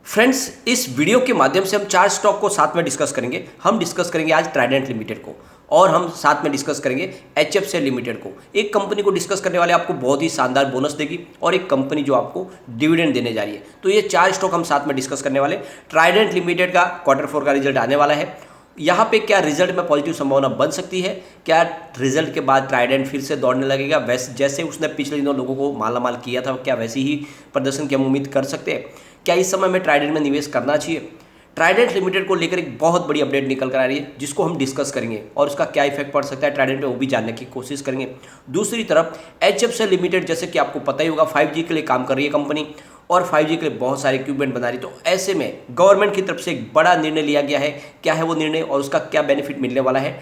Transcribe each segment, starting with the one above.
Friends, इस video के माध्यम से हम 4 स्टॉक को साथ में डिस्कस करेंगे। हम डिस्कस करेंगे आज ट्राइडेंट लिमिटेड को और हम साथ में डिस्कस करेंगे एचएफसीएल लिमिटेड को। एक कंपनी को डिस्कस करने वाले आपको बहुत ही शानदार बोनस देगी और एक कंपनी जो आपको डिविडेंड देने जा रही है। तो ये 4 स्टॉक हम साथ में डिस्कस करने वाले। ट्राइडेंट लिमिटेड का Q4 का रिजल्ट आने वाला है। यहाँ पे क्या रिजल्ट में पॉजिटिव संभावना बन सकती है? क्या रिजल्ट के बाद ट्राइडेंट फिर से दौड़ने लगेगा? वैसे जैसे उसने पिछले दिनों लोगों को मालामाल किया था, क्या वैसी ही प्रदर्शन की हम उम्मीद कर सकते हैं? क्या इस समय में ट्राइडेंट में निवेश करना चाहिए? ट्राइडेंट लिमिटेड को लेकर एक बहुत बड़ी अपडेट निकल कर आ रही है जिसको हम डिस्कस करेंगे और उसका क्या इफेक्ट पड़ सकता है ट्राइडेंट पे वो भी जानने की कोशिश करेंगे। दूसरी तरफ एचएफसीएल लिमिटेड, जैसे कि आपको पता ही होगा, 5G के लिए काम कर रही है कंपनी और 5G के लिए बहुत सारे इक्विपमेंट बना रही है। तो ऐसे में गवर्नमेंट की तरफ से एक बड़ा निर्णय लिया गया है। क्या है वो निर्णय और उसका क्या बेनिफिट मिलने वाला है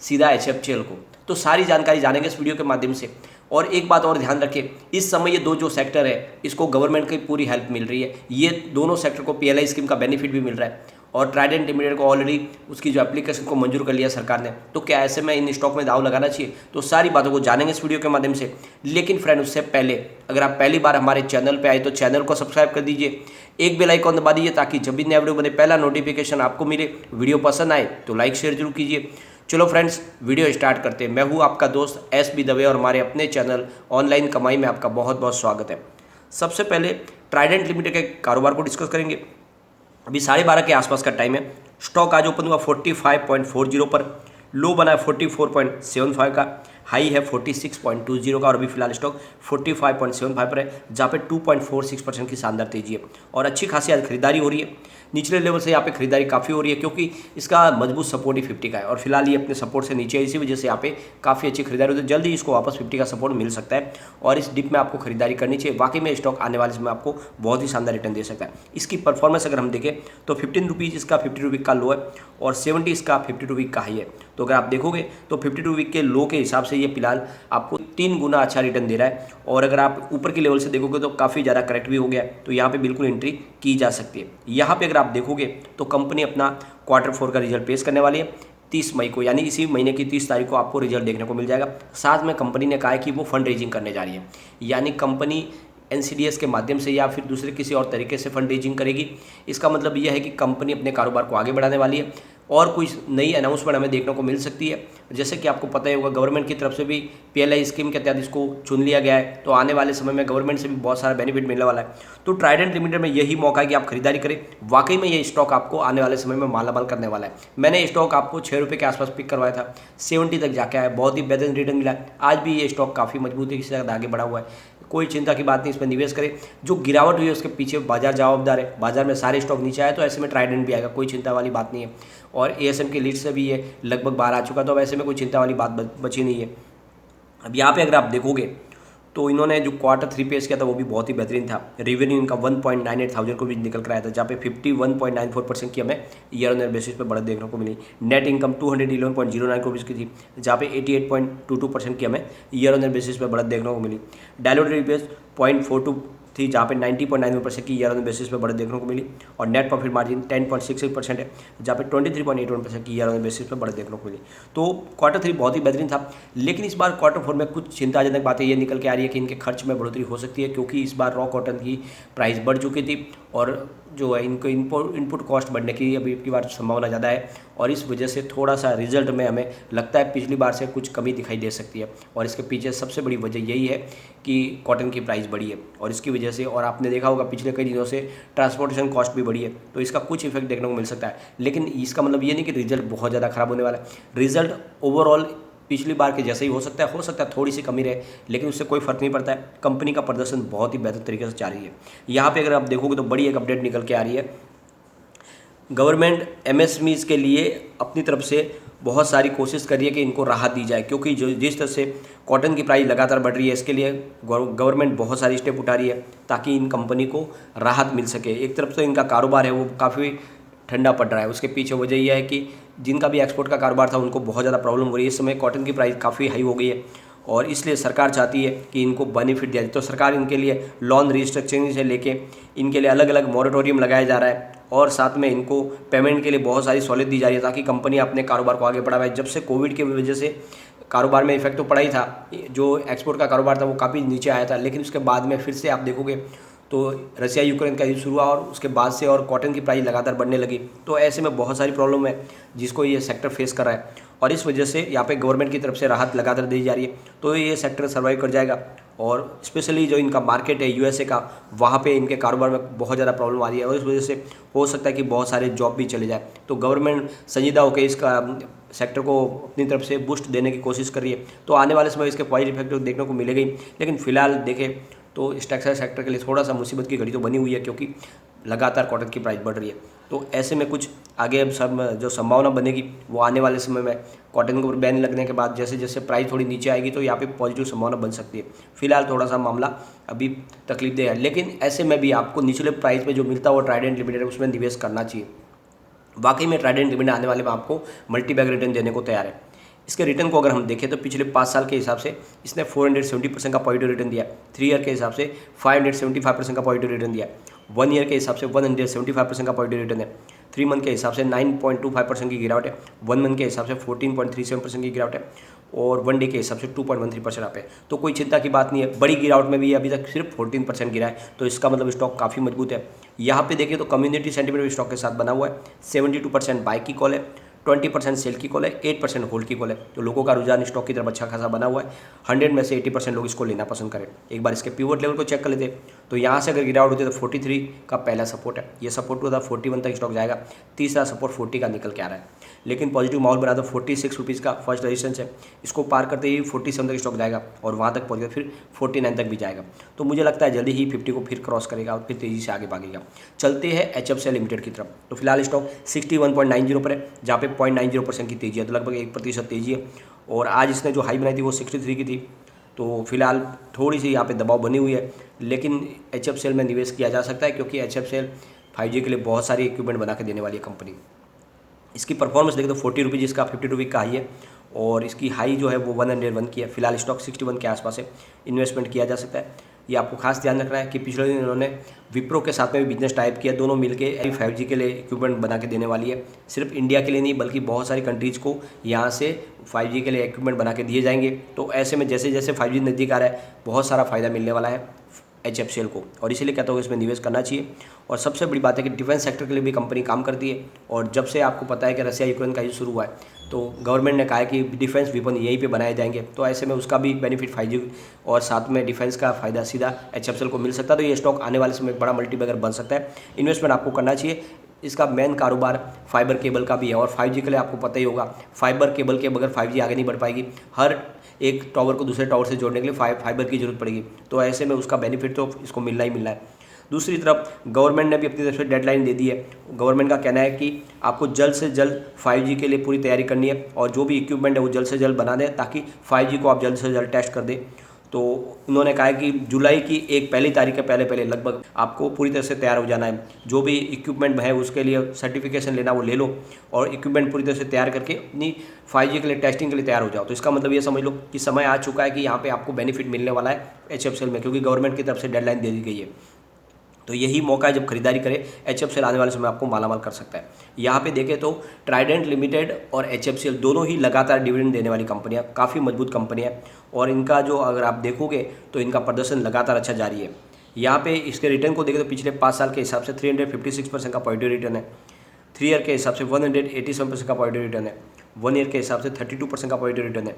सीधा एचएफसीएल को? तो सारी जानकारी जानेंगे इस वीडियो के माध्यम से। और एक बात और ध्यान रखें, इस समय ये दो जो सेक्टर है इसको गवर्नमेंट की पूरी हेल्प मिल रही है। ये दोनों सेक्टर को पीएलआई स्कीम का बेनिफिट भी मिल रहा है और ट्राइडेंट लिमिटेड को ऑलरेडी उसकी जो एप्लीकेशन को मंजूर कर लिया सरकार ने। तो क्या ऐसे में इन स्टॉक में दाव लगाना चाहिए? तो सारी बातों को जानेंगे इस वीडियो के माध्यम से। लेकिन फ्रेंड, उससे पहले अगर आप पहली बार हमारे चैनल पर आए तो चैनल को सब्सक्राइब कर दीजिए, एक बेल आइकॉन दबा दीजिए ताकि जब भी नया वीडियो बने पहला नोटिफिकेशन आपको मिले। वीडियो पसंद आए तो लाइक शेयर जरूर कीजिए। चलो फ्रेंड्स, वीडियो स्टार्ट करते हैं। मैं हूं आपका दोस्त SB दवे और हमारे अपने चैनल ऑनलाइन कमाई में आपका बहुत बहुत स्वागत है। सबसे पहले ट्राइडेंट लिमिटेड के कारोबार को डिस्कस करेंगे। अभी 12:30 के आसपास का टाइम है। स्टॉक आज ओपन हुआ 45.40 पर, लो बना है 44.75 का, हाई है 46.20 का और अभी फिलहाल स्टॉक 45.75 पर है, जहाँ पे 2.46% की शानदार तेजी है और अच्छी खासी आज खरीदारी हो रही है। निचले लेवल से यहाँ पे खरीदारी काफ़ी हो रही है क्योंकि इसका मजबूत सपोर्ट ही 50 का है और फिलहाल ये अपने सपोर्ट से नीचे है, इसी वजह से यहाँ पे काफ़ी अच्छी खरीदारी होती है। जल्दी इसको वापस 50 का सपोर्ट मिल सकता है और इस डिप में आपको खरीदारी करनी चाहिए। वाकई में स्टॉक आने वाले समय आपको बहुत ही शानदार रिटर्न दे सकता है। इसकी परफॉर्मेंस अगर हम देखें तो 15 रुपीज़ इसका 52 वीक का लो है और 70 इसका 52 वीक का हाई है। तो अगर आप देखोगे तो 52 वीक के लो के हिसाब से ये फिलहाल आपको 3 गुना अच्छा रिटर्न दे रहा है और अगर आप ऊपर के लेवल से देखोगे तो काफ़ी ज़्यादा करेक्ट भी हो गया है। तो यहाँ पे बिल्कुल एंट्री की जा सकती है। यहाँ पे अगर आप देखोगे तो कंपनी अपना Q4 का रिजल्ट पेश करने वाली है 30 मई को, यानी इसी महीने की 30 तारीख को आपको रिजल्ट देखने को मिल जाएगा। साथ में कंपनी ने कहा है कि वो फंड रेजिंग करने जा रही है, यानी कंपनी NCDS के माध्यम से या फिर दूसरे किसी और तरीके से फंड रेजिंग करेगी। इसका मतलब यह है कि कंपनी अपने कारोबार को आगे बढ़ाने वाली है और कुछ नई अनाउंसमेंट हमें देखने को मिल सकती है। जैसे कि आपको पता ही होगा, गवर्नमेंट की तरफ से भी पीएलआई स्कीम के तहत इसको चुन लिया गया है। तो आने वाले समय में गवर्नमेंट से भी बहुत सारा बेनिफिट मिलने वाला है। तो ट्राइडेंट लिमिटेड में यही मौका है कि आप खरीदारी करें। वाकई में ये स्टॉक आपको आने वाले समय में मालामाल करने वाला है। मैंने स्टॉक आपको 6 रुपये के आसपास पिक करवाया था, 70 तक जाके आया, बहुत ही बेहतरीन रिटर्न मिला। आज भी ये स्टॉक काफ़ी मजबूती के साथ आगे बढ़ा हुआ है। कोई चिंता की बात नहीं, इसमें निवेश करें। जो गिरावट हुई है उसके पीछे बाजार जवाबदार है। बाजार में सारे स्टॉक नीचे आए तो ऐसे में ट्राइडेंट भी आएगा, कोई चिंता वाली बात नहीं है। और ASM की लीड से भी ये लगभग बाहर आ चुका, तो वैसे में कोई चिंता वाली बात बची नहीं है। अब यहाँ पे अगर आप देखोगे तो इन्होंने जो Q3 पेश किया था वो भी बहुत ही बेहतरीन था। रेवेन्यू इनका 1.98 थाउजेंड को भी निकल कर आया था, जहाँ पे 51.94% की हमें ईयर ऑन ईयर बेसिस पे बढ़त देखने को मिली। नेट इनकम 211.09 रुपीज़ की थी, जहाँ पे 88.22% की हमें ईयर ऑन ईयर बेसिस पे बढ़त देखने को मिली। डायलूटेड EPS 0.42 थी, जहाँ पे 90.91% की ईयर ऑन बेसिस पे बढ़त देखने को मिली और नेट प्रॉफिट मार्जिन 10.66% है, जहाँ पे 23.81% की ईयर ऑन बेसिस पे बढ़त देखने को मिली। तो Q3 बहुत ही बेहतरीन था। लेकिन इस बार Q4 में कुछ चिंताजनक बातें ये निकल के आ रही है कि इनके खर्च में बढ़ोतरी हो सकती है, क्योंकि इस बार रॉ कॉटन की प्राइस बढ़ चुकी थी और जो है इनको इनपुट कॉस्ट बढ़ने की अभी की बार संभावना ज़्यादा है और इस वजह से थोड़ा सा रिजल्ट में हमें लगता है पिछली बार से कुछ कमी दिखाई दे सकती है। और इसके पीछे सबसे बड़ी वजह यही है कि कॉटन की प्राइस बढ़ी है और इसकी वजह से, और आपने देखा होगा पिछले कई दिनों से ट्रांसपोर्टेशन कॉस्ट भी बढ़ी है, तो इसका कुछ इफेक्ट देखने को मिल सकता है। लेकिन इसका मतलब ये नहीं कि रिजल्ट बहुत ज़्यादा खराब होने वाला है। रिजल्ट ओवरऑल पिछली बार के जैसे ही हो सकता है थोड़ी सी कमी रहे, लेकिन उससे कोई फर्क नहीं पड़ता है। कंपनी का प्रदर्शन बहुत ही बेहतर तरीके से जारी है। यहाँ पे अगर आप देखोगे तो बड़ी एक अपडेट निकल के आ रही है। गवर्नमेंट MSMEs के लिए अपनी तरफ से बहुत सारी कोशिश कर रही है कि इनको राहत दी जाए, क्योंकि जो जिस तरह से कॉटन की प्राइस लगातार बढ़ रही है, इसके लिए गवर्नमेंट बहुत सारी स्टेप उठा रही है ताकि इन कंपनी को राहत मिल सके। एक तरफ तो इनका कारोबार है वो काफ़ी ठंडा पड़ रहा है, उसके पीछे वजह यह है कि जिनका भी एक्सपोर्ट का कारोबार था उनको बहुत ज़्यादा प्रॉब्लम हो रही है। इस समय कॉटन की प्राइस काफ़ी हाई हो गई है और इसलिए सरकार चाहती है कि इनको बेनिफिट दिया जाए। तो सरकार इनके लिए लोन रिस्ट्रक्चरिंग से लेके इनके लिए अलग अलग मॉरेटोरियम लगाया जा रहा है और साथ में इनको पेमेंट के लिए बहुत सारी सहूलियत दी जा रही है ताकि कंपनी अपने कारोबार को आगे बढ़ाए। जब से कोविड की वजह से कारोबार में इफेक्ट तो पड़ा ही था, जो एक्सपोर्ट का कारोबार था वो काफ़ी नीचे आया था, लेकिन उसके बाद में फिर से आप देखोगे तो रसिया यूक्रेन का युद्ध शुरू हुआ और उसके बाद से और कॉटन की प्राइस लगातार बढ़ने लगी। तो ऐसे में बहुत सारी प्रॉब्लम है जिसको ये सेक्टर फेस कर रहा है और इस वजह से यहाँ पे गवर्नमेंट की तरफ से राहत लगातार दी जा रही है। तो ये सेक्टर सर्वाइव कर जाएगा और स्पेशली जो इनका मार्केट है यूएसए का, वहाँ पे इनके कारोबार में बहुत ज़्यादा प्रॉब्लम आ रही है और इस वजह से हो सकता है कि बहुत सारे जॉब भी चले जाए। तो गवर्नमेंट संजीदा होकर इसका सेक्टर को अपनी तरफ से बूस्ट देने की कोशिश कर रही है। तो आने वाले समय इसके पॉजिटिव इफेक्ट देखने को मिलेगा ही, लेकिन फिलहाल देखें तो इस टेक्सटाइल सेक्टर के लिए थोड़ा सा मुसीबत की घड़ी तो बनी हुई है क्योंकि लगातार कॉटन की प्राइस बढ़ रही है। तो ऐसे में कुछ आगे अब सब जो संभावना बनेगी वो आने वाले समय में कॉटन के ऊपर बैन लगने के बाद जैसे जैसे प्राइस थोड़ी नीचे आएगी तो यहाँ पे पॉजिटिव संभावना बन सकती है। फिलहाल थोड़ा सा मामला अभी तकलीफदेह है, लेकिन ऐसे में भी आपको निचले प्राइस में जो मिलता है वो ट्राइडेंट लिमिटेड उसमें निवेश करना चाहिए। वाकई में ट्राइडेंट लिमिटेड आने वाले में आपको मल्टी बैग रिटर्न देने को तैयार है। इसके रिटर्न को अगर हम देखें तो पिछले 5 साल के हिसाब से इसने 470% का पॉजिटिव रिटर्न दिया, 3 ईयर के हिसाब से 575% का पॉजिटिव रिटर्न दिया, 1 ईयर के हिसाब से 175% का पॉजिटिव रिटर्न है, 3 मंथ के हिसाब से 9.25% की गिरावट है, 1 मंथ के हिसाब से 14.37% की गिरावट है और 1 डे के हिसाब से 2.13% आप है। तो कोई चिंता की बात नहीं है। बड़ी गिरावट में भी अभी तक सिर्फ 14% गिरा है, तो इसका मतलब स्टॉक काफ़ी मजबूत है। यहाँ पे देखिए तो कम्युनिटी सेंटीमेंट स्टॉक के साथ बना हुआ है। 72% बाय की कॉल है, 20% सेल की कॉल है, 8% होल्ड की कॉल है। तो लोगों का रुझान स्टॉक की तरफ अच्छा खासा बना हुआ है। 100 में से 80% लोग इसको लेना पसंद करें। एक बार इसके पिवट लेवल को चेक कर लेते हैं तो यहाँ से अगर गिरावट होती है तो 43 का पहला सपोर्ट है, ये सपोर्ट हुआ था 41 तक स्टॉक जाएगा। तीसरा सपोर्ट 40 का निकल के आ रहा है, लेकिन पॉजिटिव माहौल बना तो 46 रुपीज़ का फर्स्ट रेजिस्टेंस है, इसको पार करते ही 47 तक स्टॉक जाएगा और वहाँ तक पहुँच फिर 49 तक भी जाएगा। तो मुझे लगता है जल्दी ही 50 को फिर क्रॉस करेगा और फिर तेज़ी से आगे भागेगा। चलते हैं HFCL लिमिटेड की तरफ। तो फिलहाल स्टॉक 61.90 पर है, जहाँ पे 0.90% की तेज़ी है, तो लगभग 1% तेज़ी है। और आज इसने जो हाई बनाई थी वो 63 की थी। तो फिलहाल थोड़ी सी यहाँ पे दबाव बनी हुई है, लेकिन HFCL में निवेश किया जा सकता है क्योंकि HFCL 5G के लिए बहुत सारी इक्विपमेंट बना के देने वाली है कंपनी। इसकी परफॉर्मेंस देखें तो 40 रुपीज़ इसका 50 रुपये का हाई है और इसकी हाई जो है वो 101 की है। फिलहाल स्टॉक 61 के आसपास है, इन्वेस्टमेंट किया जा सकता है। ये आपको खास ध्यान रखना है कि पिछले दिन इन्होंने विप्रो के साथ में भी बिजनेस टाइप किया, दोनों मिलके 5G के लिए इक्विपमेंट बना के देने वाली है। सिर्फ इंडिया के लिए नहीं बल्कि बहुत सारी कंट्रीज़ को यहाँ से 5G के लिए इक्विपमेंट बना के दिए जाएंगे। तो ऐसे में जैसे जैसे 5G नज़दीक आ रहा है बहुत सारा फ़ायदा मिलने वाला है HFCL को, और इसीलिए कहता हूँ इसमें निवेश करना चाहिए। और सबसे बड़ी बात है कि डिफेंस सेक्टर के लिए भी कंपनी काम करती है और जब से आपको पता है कि रसिया यूक्रेन का युद्ध शुरू हुआ है तो गवर्नमेंट ने कहा है कि डिफेंस वेपन यहीं पे बनाए जाएंगे, तो ऐसे में उसका भी बेनिफिट 5G और साथ में डिफेंस का फ़ायदा सीधा HFCL को मिल सकता है। तो ये स्टॉक आने वाले समय एक बड़ा मल्टीबैगर बन सकता है, इन्वेस्टमेंट आपको करना चाहिए। इसका मेन कारोबार फाइबर केबल का भी है और 5G के लिए आपको पता ही होगा फाइबर केबल के बगैर 5G आगे नहीं बढ़ पाएगी। हर एक टावर को दूसरे टावर से जोड़ने के लिए फाइबर की जरूरत पड़ेगी, तो ऐसे में उसका बेनिफिट तो इसको मिलना ही मिलना है। दूसरी तरफ गवर्नमेंट ने भी अपनी तरफ से डेडलाइन दे दी है। गवर्नमेंट का कहना है कि आपको जल्द से जल्द 5G के लिए पूरी तैयारी करनी है और जो भी इक्विपमेंट है वो जल्द से जल्द बना दें ताकि 5G को आप जल्द से जल्द टेस्ट कर दें। तो उन्होंने कहा है कि जुलाई की पहली तारीख के पहले लगभग आपको पूरी तरह से तैयार हो जाना है। जो भी इक्विपमेंट है उसके लिए सर्टिफिकेशन लेना वो ले लो और इक्विपमेंट पूरी तरह से तैयार करके अपनी 5G के लिए टेस्टिंग के लिए तैयार हो जाओ। तो इसका मतलब ये समझ लो कि समय आ चुका है कि यहाँ पे आपको बेनिफिट मिलने वाला है HFCL में, क्योंकि गवर्नमेंट की तरफ से डेडलाइन दे दी गई है। तो यही मौका है जब खरीदारी करें, HFCL आने वाले समय आपको मालामाल कर सकता है। यहाँ पे देखें तो ट्राइडेंट लिमिटेड और HFCL दोनों ही लगातार डिविडेंड देने वाली कंपनियाँ, काफ़ी मजबूत कंपनी है और इनका जो अगर आप देखोगे तो इनका प्रदर्शन लगातार अच्छा जारी है। यहाँ पे इसके रिटर्न को देखें तो पिछले 5 साल के हिसाब से 356% का पॉजिटिव रिटर्न है, 3 ईयर के हिसाब से 187% का पॉजिटिव रिटर्न है, 1 ईयर के हिसाब से 32% का पॉजिटिव रिटर्न है,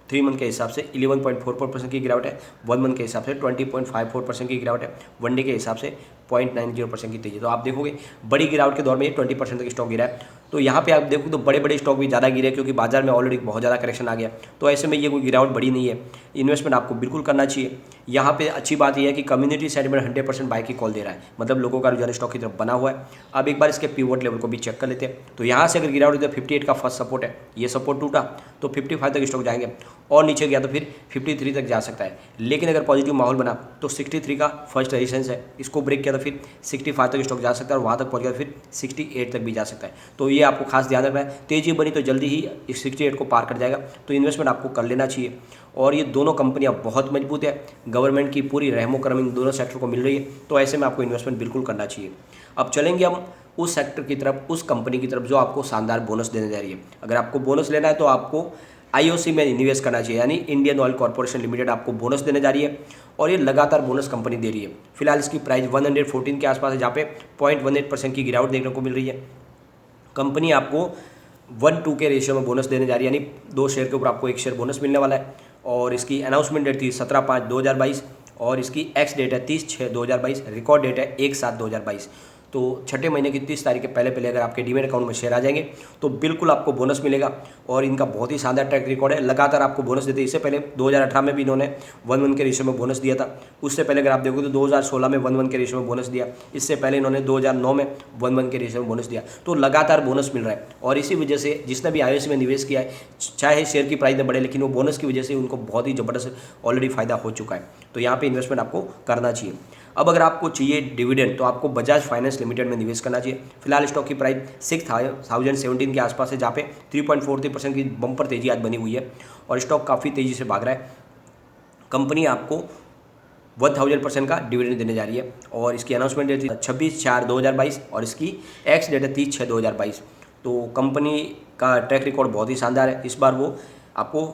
3 मंथ के हिसाब से 11.44% की गिरावट है, 1 मंथ के हिसाब से 20.54% की गिरावट है, 1 डे के हिसाब से 0.90% की तेजी। तो आप देखोगे बड़ी गिरावट के दौर में ये 20% तक स्टॉक गिरा है। तो यहाँ पे आप देखो तो बड़े बड़े स्टॉक भी ज़्यादा गिरे क्योंकि बाजार में ऑलरेडी बहुत ज़्यादा करेक्शन आ गया। तो ऐसे में ये कोई गिरावट बड़ी नहीं है, इन्वेस्टमेंट आपको बिल्कुल करना चाहिए। यहाँ पे अच्छी बात यह है कि कम्युनिटी सेंटीमेंट 100% बाय की कॉल दे रहा है, मतलब लोगों का रुझान स्टॉक की तरफ बना हुआ है। अब एक बार इसके पिवट लेवल को भी चेक कर लेते हैं। तो यहाँ से अगर गिरावट होती है 58 का फर्स्ट सपोर्ट है, ये सपोर्ट टूटा तो 55 तक स्टॉक जाएंगे और नीचे गया तो फिर 53 तक जा सकता है। लेकिन अगर पॉजिटिव माहौल बना तो 63 का फर्स्ट रेजिस्टेंस है, इसको ब्रेक किया तो फिर 65 तक स्टॉक जा सकता है और वहाँ तक पहुँच गया फिर 68 तक भी जा सकता है। तो ये आपको खास ध्यान रखना है। तेजी बनी तो जल्दी ही 68 को पार कर जाएगा, तो इन्वेस्टमेंट आपको कर लेना चाहिए। और ये दोनों कंपनियां बहुत मजबूत है, गवर्नमेंट की पूरी रहमो करम इन दोनों सेक्टर को मिल रही है, तो ऐसे में आपको इन्वेस्टमेंट बिल्कुल करना चाहिए। अब चलेंगे हम उस सेक्टर की तरफ, उस कंपनी की तरफ जो आपको शानदार बोनस देने जा रही है। अगर आपको बोनस लेना है तो आपको IOC में निवेश करना चाहिए, यानी इंडियन ऑयल कॉर्पोरेशन लिमिटेड आपको बोनस देने जा रही है और ये लगातार बोनस कंपनी दे रही है। फिलहाल इसकी प्राइस 114 के आसपास है, जहाँ पे 0.18% की गिरावट देखने को मिल रही है। कंपनी आपको 1:2 के रेशियो में बोनस देने जा रही है, यानी 2 शेयर के ऊपर आपको 1 शेयर बोनस मिलने वाला है। और इसकी अनाउंसमेंट डेट थी 17/5/2022 और इसकी एक्स डेट है 30/6/2022, रिकॉर्ड डेट है 1/7/2022। तो छठे महीने की 30 तारीख के पहले पहले अगर आपके डीमेट अकाउंट में शेयर आ जाएंगे तो बिल्कुल आपको बोनस मिलेगा। और इनका बहुत ही शानदार ट्रैक रिकॉर्ड है, लगातार आपको बोनस देते हैं। इससे पहले 2018 में भी इन्होंने 1:1 के रेशियो में बोनस दिया था। उससे पहले अगर आप देखोगे तो 2016 में 1:1 के रेशियो में बोनस दिया। इससे पहले इन्होंने 2009 में 1:1 के रेशियो में बोनस दिया। तो लगातार बोनस मिल रहा है और इसी वजह से जिसने भी IOC में निवेश किया है, चाहे शेयर की प्राइस में बढ़े, लेकिन वो बोनस की वजह से उनको बहुत ही ज़बरदस्त ऑलरेडी फायदा हो चुका है। तो यहाँ पे इन्वेस्टमेंट आपको करना चाहिए। अब अगर आपको चाहिए डिविडेंड तो आपको बजाज फाइनेंस लिमिटेड में निवेश करना चाहिए। फिलहाल स्टॉक की प्राइस 6017 के आसपास है, जहाँ पे 3.43% की बम्पर तेजी आज बनी हुई है और स्टॉक काफ़ी तेज़ी से भाग रहा है। कंपनी आपको 1000% का डिविडेंड देने जा रही है और इसकी अनाउंसमेंट डेट थी 26/4/2022 और इसकी एक्स डेट है 30/6/2022। तो कंपनी का ट्रैक रिकॉर्ड बहुत ही शानदार है। इस बार वो आपको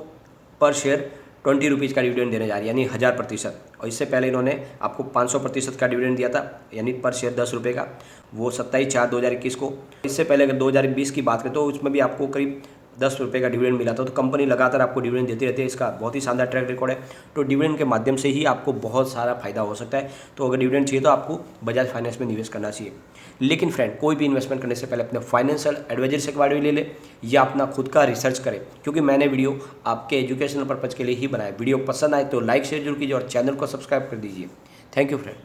पर शेयर 20 रुपीज़ का डिविडेंड देने जा रही है, यानी 1000%। और इससे पहले इन्होंने आपको 500% का डिविडेंड दिया था, यानी पर शेयर 10 रुपये का, वो 27/4/2021 को। इससे पहले अगर 2020 की बात करें तो उसमें भी आपको करीब 10 रुपये का डिविडेंड मिला था। तो कंपनी लगातार आपको डिविडेंड देती रहती है, इसका बहुत ही शानदार ट्रैक रिकॉर्ड है। तो डिविडेंड के माध्यम से ही आपको बहुत सारा फायदा हो सकता है। तो अगर डिविडेंड चाहिए तो आपको बजाज फाइनेंस में निवेश करना चाहिए। लेकिन फ्रेंड, कोई भी इन्वेस्टमेंट करने से पहले अपने फाइनेंशियल एडवाइजर से एडवाइस ले ले या अपना खुद का रिसर्च करें, क्योंकि मैंने वीडियो आपके एजुकेशनल पर्पज़ के लिए ही बनाया। वीडियो पसंद आए तो लाइक शेयर जरूर कीजिए और चैनल को सब्सक्राइब कर दीजिए। Thank you friend.